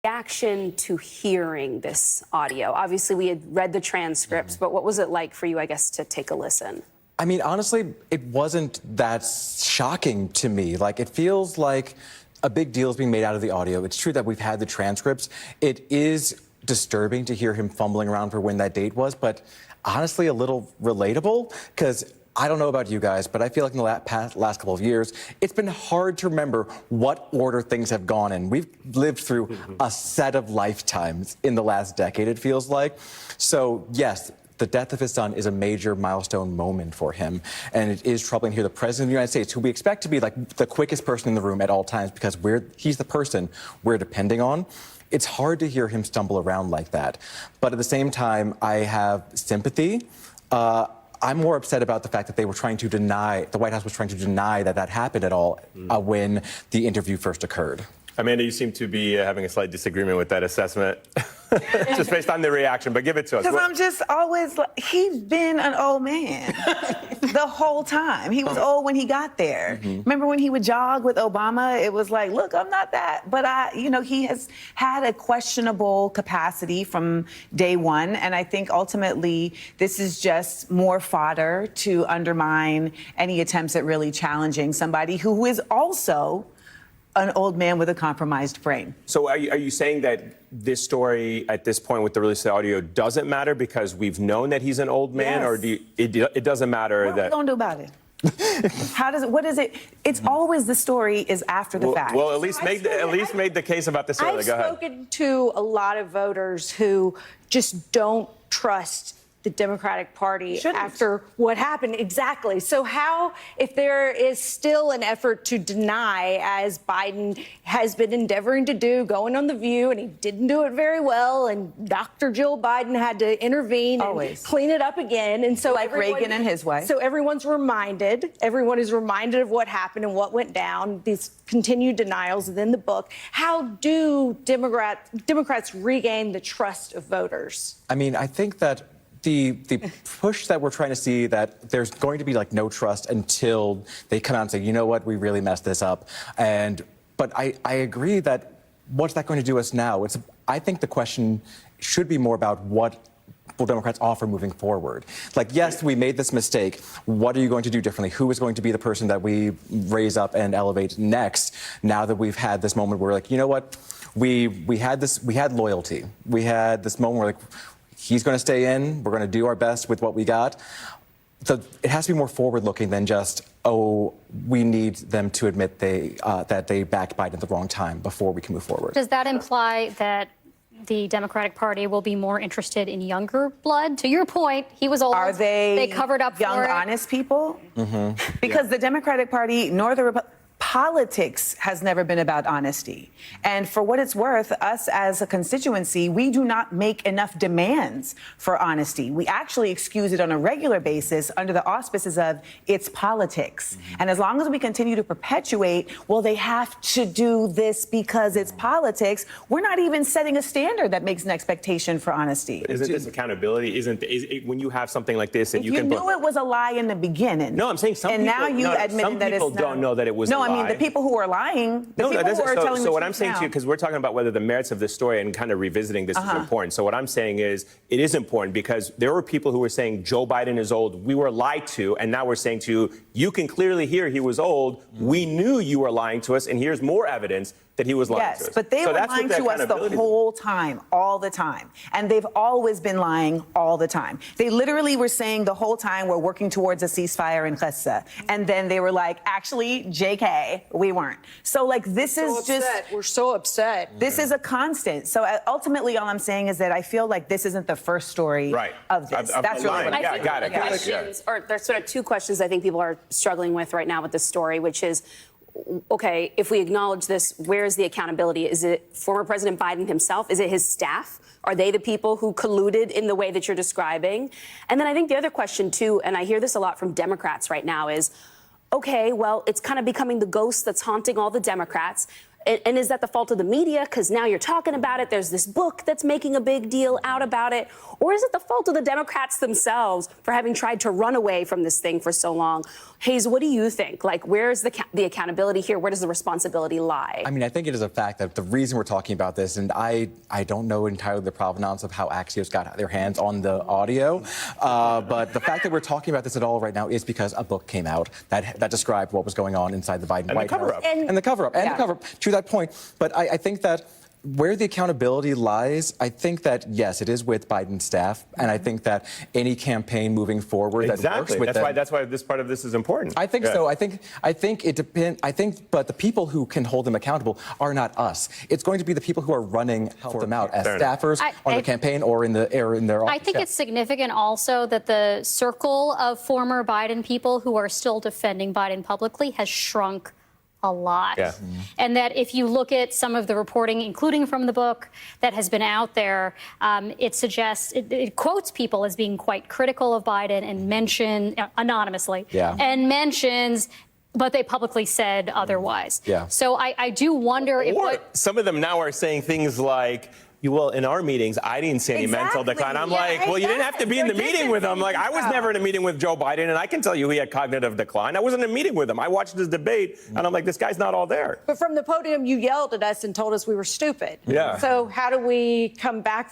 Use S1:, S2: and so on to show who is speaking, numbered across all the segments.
S1: reaction to hearing this audio? Obviously, we had read the transcripts, but what was it like for you, I guess, to take a listen?
S2: I mean, honestly, it wasn't that shocking to me. Like, it feels like a big deal is being made out of the audio. It's true that we've had the transcripts. It is disturbing to hear him fumbling around for when that date was, but honestly, a little relatable, because I don't know about you guys, but I feel like in the last couple of years, it's been hard to remember what order things have gone in. We've lived through a set of lifetimes in the last decade, it feels like. So, yes, the death of his son is a major milestone moment for him. And it is troubling here. The President of the United States, who we expect to be like the quickest person in the room at all times because he's the person we're depending on. It's hard to hear him stumble around like that. But at the same time, I have sympathy. I'm more upset about the fact that the White House was trying to deny that that happened at all when the interview first occurred.
S3: Amanda, you seem to be having a slight disagreement with that assessment, just based on the reaction, but give it to us.
S4: Because I'm just always like, he's been an old man the whole time. He was old when he got there. Remember when he would jog with Obama? It was like, look, I'm not that. But he has had a questionable capacity from day one. And I think ultimately this is just more fodder to undermine any attempts at really challenging somebody who is also an old man with a compromised brain.
S3: So are you saying that this story at this point with the release of the audio doesn't matter because we've known that he's an old man, or it doesn't matter?
S4: What are we gonna do about it? What is it? It's always the story is after the fact.
S3: Well, at least made the case about this earlier.
S1: I've
S3: Go ahead.
S1: spoken to a lot of voters who just don't trust the Democratic Party after what happened. Exactly. So how, if there is still an effort to deny, as Biden has been endeavoring to do, going on The View, and he didn't do it very well, and Dr. Jill Biden had to intervene and clean it up again. And so
S4: like Reagan and his wife.
S1: So everyone is reminded of what happened and what went down, these continued denials within the book. How do Democrats regain the trust of voters?
S2: I mean, I think that the push that we're trying to see, that there's going to be like no trust until they come out and say, you know what, we really messed this up. But I agree that what's that going to do us now? I think the question should be more about what will Democrats offer moving forward. Like, yes, we made this mistake. What are you going to do differently? Who is going to be the person that we raise up and elevate next, now that we've had this moment where, like, you know what, we had loyalty. We had this moment where, like, he's going to stay in. We're going to do our best with what we got. So it has to be more forward-looking than just, oh, we need them to admit that they backed Biden at the wrong time before we can move forward.
S5: Does that imply that the Democratic Party will be more interested in younger blood? To your point, he was old.
S4: Are they
S5: covered up
S4: young,
S5: for it.
S4: honest people? Because the Democratic Party nor the politics has never been about honesty. And for what it's worth, us as a constituency, we do not make enough demands for honesty. We actually excuse it on a regular basis under the auspices of it's politics. And as long as we continue to perpetuate, well, they have to do this because it's politics, we're not even setting a standard that makes an expectation for honesty.
S3: Isn't this accountability? When you have something like this and
S4: you knew it was a lie in the beginning.
S3: No, I'm saying some people.
S4: And now you admitted that it's
S3: some people don't know that it was a lie.
S4: I mean, the people who are lying,
S3: So what I'm saying
S4: now.
S3: to you, because we're talking about whether the merits of this story and kind of revisiting this is important. So what I'm saying is it is important because there were people who were saying Joe Biden is old. We were lied to. And now we're saying to you, you can clearly hear he was old. We knew you were lying to us. And here's more evidence that he was lying to us.
S4: Yes, but they were lying to us the whole time, all the time. And they've always been lying all the time. They literally were saying the whole time we're working towards a ceasefire in Gaza. And then they were like, actually, JK, we weren't. So, like, this is just...
S1: We're so upset.
S4: This is a constant. So ultimately, all I'm saying is that I feel like this isn't the first story of this. That's really what
S3: I got it.
S1: Questions, or there's sort of two questions I think people are struggling with right now with this story, which is, okay, if we acknowledge this, where is the accountability? Is it former President Biden himself? Is it his staff? Are they the people who colluded in the way that you're describing? And then I think the other question, too, and I hear this a lot from Democrats right now, is, okay, well, it's kind of becoming the ghost that's haunting all the Democrats.
S6: And is that the fault of the media? Because now you're talking about it. There's this book that's making a big deal out about it. Or is it the fault of the Democrats themselves for having tried to run away from this thing for so long? Hayes, what do you think? Like, where's the accountability here? Where does the responsibility lie?
S2: I mean, I think it is a fact that the reason we're talking about this, and I don't know entirely the provenance of how Axios got their hands on the audio, but the fact that we're talking about this at all right now is because a book came out that described what was going on inside the Biden White House. And the cover-up. And the cover-up, to that point. But I think that where the accountability lies, I think that, yes, it is with Biden's staff, and I think that any campaign moving forward that works with them.
S3: That's why this part of this is important.
S2: I think so. I think it depends. But the people who can hold them accountable are not us. It's going to be the people who are running help them out as staffers on the campaign or in their office.
S5: I think it's significant also that the circle of former Biden people who are still defending Biden publicly has shrunk a lot.
S3: Yeah.
S5: And that if you look at some of the reporting, including from the book that has been out there, it suggests, it quotes people as being quite critical of Biden and anonymously, and mentions, but they publicly said otherwise. So I do wonder if
S3: some of them now are saying things like, well, in our meetings, I didn't see any mental decline. I'm like, well, you didn't have to be in the meeting with him. Like, I was never in a meeting with Joe Biden, and I can tell you he had cognitive decline. I wasn't in a meeting with him. I watched his debate, and I'm like, this guy's not all there.
S1: But from the podium, you yelled at us and told us we were stupid. So how do we come back?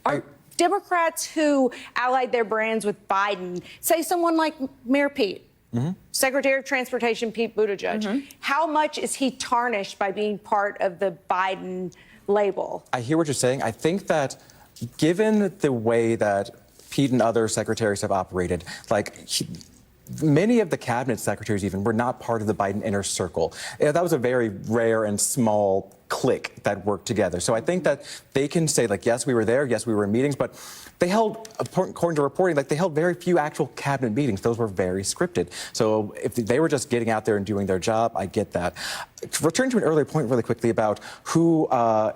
S1: Are Democrats who allied their brands with Biden, say someone like Mayor Pete, Secretary of Transportation Pete Buttigieg, how much is he tarnished by being part of the Biden label?
S2: I hear what you're saying. I think that given the way that Pete and other secretaries have operated, many of the cabinet secretaries even were not part of the Biden inner circle. That was a very rare and small clique that worked together. So I think that they can say, yes, we were there, yes, we were in meetings, but they held, according to reporting, they held very few actual cabinet meetings. Those were very scripted. So if they were just getting out there and doing their job, I get that. To return to an earlier point really quickly about who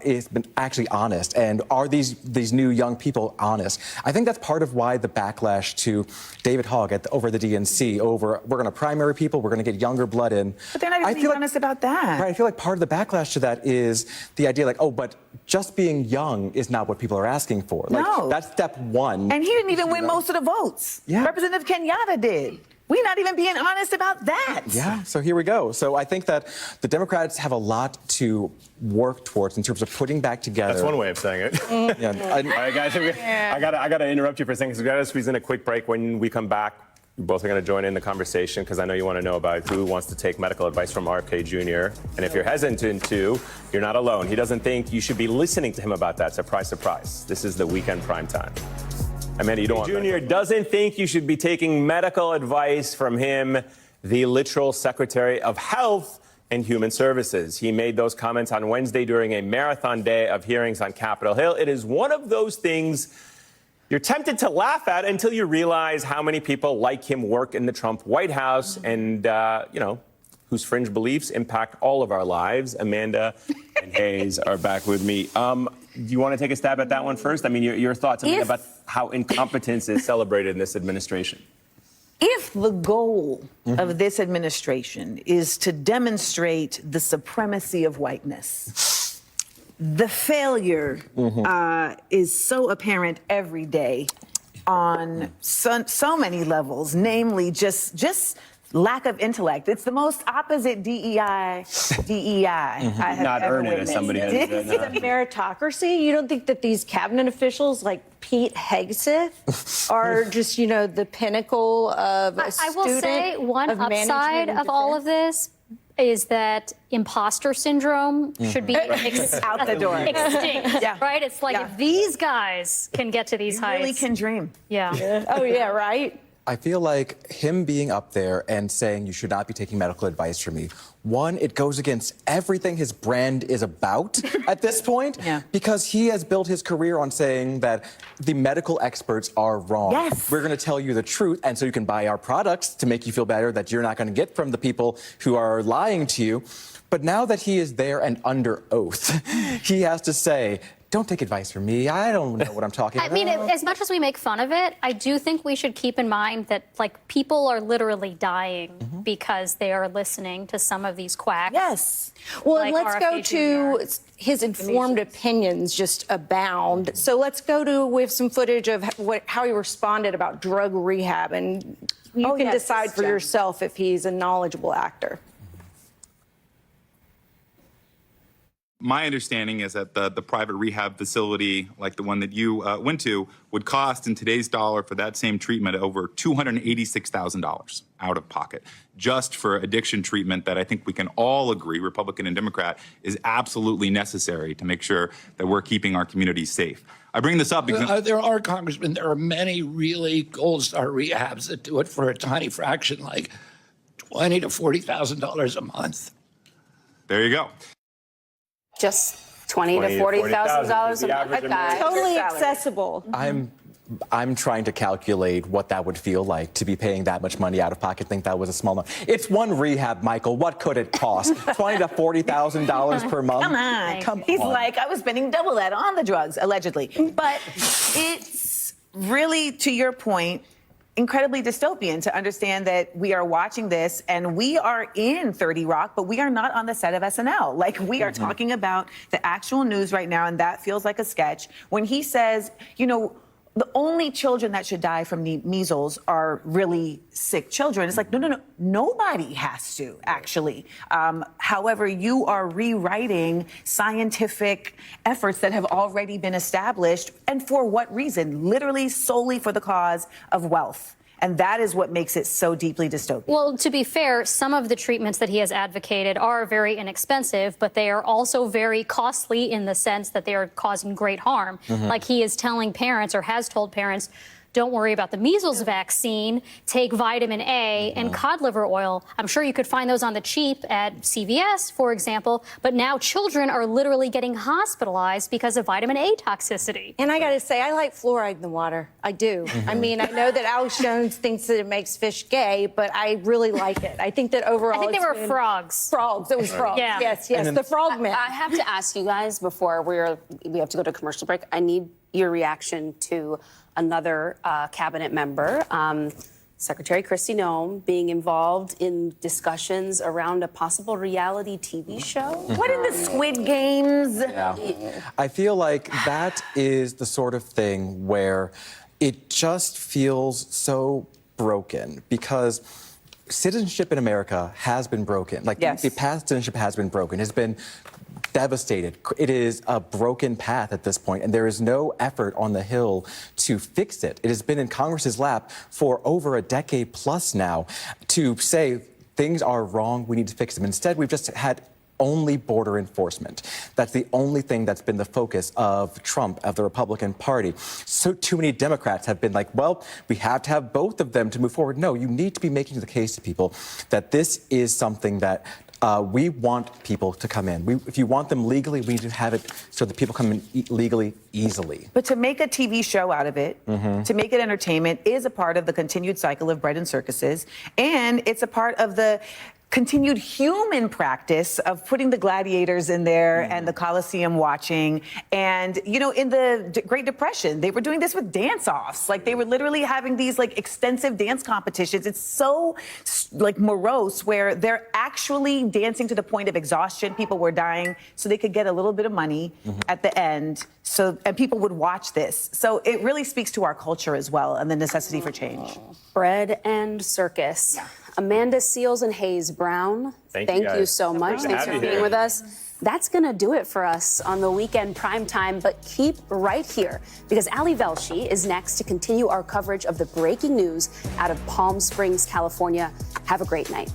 S2: is been actually honest and are these new young people honest, I think that's part of why the backlash to David Hogg over the DNC, we're going to primary people, we're going to get younger blood in.
S4: But they're not even being honest about that.
S2: Right, I feel like part of the backlash to that is the idea but just being young is not what people are asking for.
S4: No.
S2: That's step one.
S4: And he didn't even win most of the votes. Representative Kenyatta did. We're not even being honest about that.
S2: Yeah, so here we go. So I think that the Democrats have a lot to work towards in terms of putting back together.
S3: That's one way of saying it. All right, guys, I gotta interrupt you for a second because we gotta squeeze in a quick break. When we come back, you both are going to join in the conversation because I know you want to know about who wants to take medical advice from RFK Jr. And if you're hesitant to, you're not alone. He doesn't think you should be listening to him about that. Surprise, surprise. This is the weekend prime time. Amanda, you don't want Jr. doesn't think you should be taking medical advice from him, the literal Secretary of Health and Human Services. He made those comments on Wednesday during a marathon day of hearings on Capitol Hill. It is one of those things you're tempted to laugh at until you realize how many people like him work in the Trump White House and, whose fringe beliefs impact all of our lives. Amanda and Hayes are back with me. Do you want to take a stab at that one first? I mean, your thoughts about how incompetence is celebrated in this administration.
S4: If the goal of this administration is to demonstrate the supremacy of whiteness, the failure is so apparent every day on so many levels, namely just lack of intellect. It's the most opposite DEI I have
S3: Not
S4: ever
S3: earn it, as
S4: witnessed.
S3: somebody has said.
S1: It's a meritocracy. You don't think that these cabinet officials like Pete Hegseth are just, the pinnacle of a
S5: I will say one upside of all of this is that imposter syndrome should be
S4: out the door.
S5: Extinct, right? It's like if these guys can get to these heights.
S4: Really can dream.
S1: Oh, yeah, right?
S2: I feel like him being up there and saying you should not be taking medical advice from me, one, it goes against everything his brand is about at this point, because he has built his career on saying that the medical experts are wrong.
S4: Yes.
S2: We're going to tell you the truth, and so you can buy our products to make you feel better that you're not going to get from the people who are lying to you. But now that he is there and under oath, he has to say, don't take advice from me. I don't know what I'm talking about.
S5: I mean, as much as we make fun of it, I do think we should keep in mind that, like, people are literally dying because they are listening to some of these quacks.
S4: Yes.
S1: Well,
S5: like
S1: let's go to his informed opinions just abound. So let's go to, we have some footage of how he responded about drug rehab, and you can decide for yourself if he's a knowledgeable actor.
S7: My understanding is that the private rehab facility, like the one that you went to, would cost in today's dollar for that same treatment over $286,000 out of pocket, just for addiction treatment that I think we can all agree, Republican and Democrat, is absolutely necessary to make sure that we're keeping our communities safe. I bring this up because
S8: there are, Congressman, there are many really gold star rehabs that do it for a tiny fraction, like $20,000 to $40,000 a month.
S7: there you go.
S6: Just $20,000 to $40,000 a month, guys.
S1: Totally accessible.
S2: I'm trying to calculate what that would feel like to be paying that much money out of pocket. Think that was a small number. It's one rehab, Michael. What could it cost? $20,000 to $40,000 per month?
S4: Come on. He's like, I was spending double that on the drugs, allegedly. But it's really, to your point, incredibly dystopian to understand that we are watching this and we are in 30 Rock, but we are not on the set of SNL. Like, we are talking about the actual news right now, and that feels like a sketch. When he says, you know, the only children that should die from the measles are really sick children. It's like, no. Nobody has to, actually. However, you are rewriting scientific efforts that have already been established. And for what reason? Literally solely for the cause of wealth. And that is what makes it so deeply dystopian.
S5: Well, to be fair, some of the treatments that he has advocated are very inexpensive, but they are also very costly in the sense that they are causing great harm. Like, he is telling parents, or has told parents, don't worry about the measles vaccine, take vitamin A and cod liver oil. I'm sure you could find those on the cheap at CVS, for example, but now children are literally getting hospitalized because of vitamin A toxicity.
S1: And I got to say, I like fluoride in the water. I do. I mean, I know that Alex Jones thinks that it makes fish gay, but I really like it. I think that overall,
S5: I think they were frogs.
S1: Frogs. It was frogs.
S5: Yeah.
S1: Yes. The frog man.
S6: I have to ask you guys before we have to go to a commercial break. I need your reaction to another cabinet member, Secretary Kristi Noem, being involved in discussions around a possible reality TV show.
S4: What in the Squid Games?
S2: Yeah. I feel like that is the sort of thing where it just feels so broken, because citizenship in America has been broken. Like, the past citizenship has been broken. It's been devastated. It is a broken path at this point, and there is no effort on the Hill to fix it. It has been in Congress's lap for over a decade plus now to say things are wrong, we need to fix them. Instead, we've just had only border enforcement. That's the only thing that's been the focus of Trump, of the Republican Party. So too many Democrats have been like, well, we have to have both of them to move forward. No, you need to be making the case to people that this is something that we want people to come in. If you want them legally, we need to have it so that people come in legally, easily.
S4: But to make a TV show out of it, to make it entertainment, is a part of the continued cycle of bread and circuses, and it's a part of the continued human practice of putting the gladiators in there and the Colosseum watching. And, you know, in the Great Depression, they were doing this with dance-offs. Like, they were literally having these, like, extensive dance competitions. It's so, like, morose, where they're actually dancing to the point of exhaustion. People were dying so they could get a little bit of money at the end. And people would watch this. So it really speaks to our culture as well, and the necessity for change.
S6: Bread and circus. Amanda Seals and Hayes Brown, thank you so much. Thanks for being with us. That's going to do it for us on the weekend primetime, but keep right here, because Ali Velshi is next to continue our coverage of the breaking news out of Palm Springs, California. Have a great night.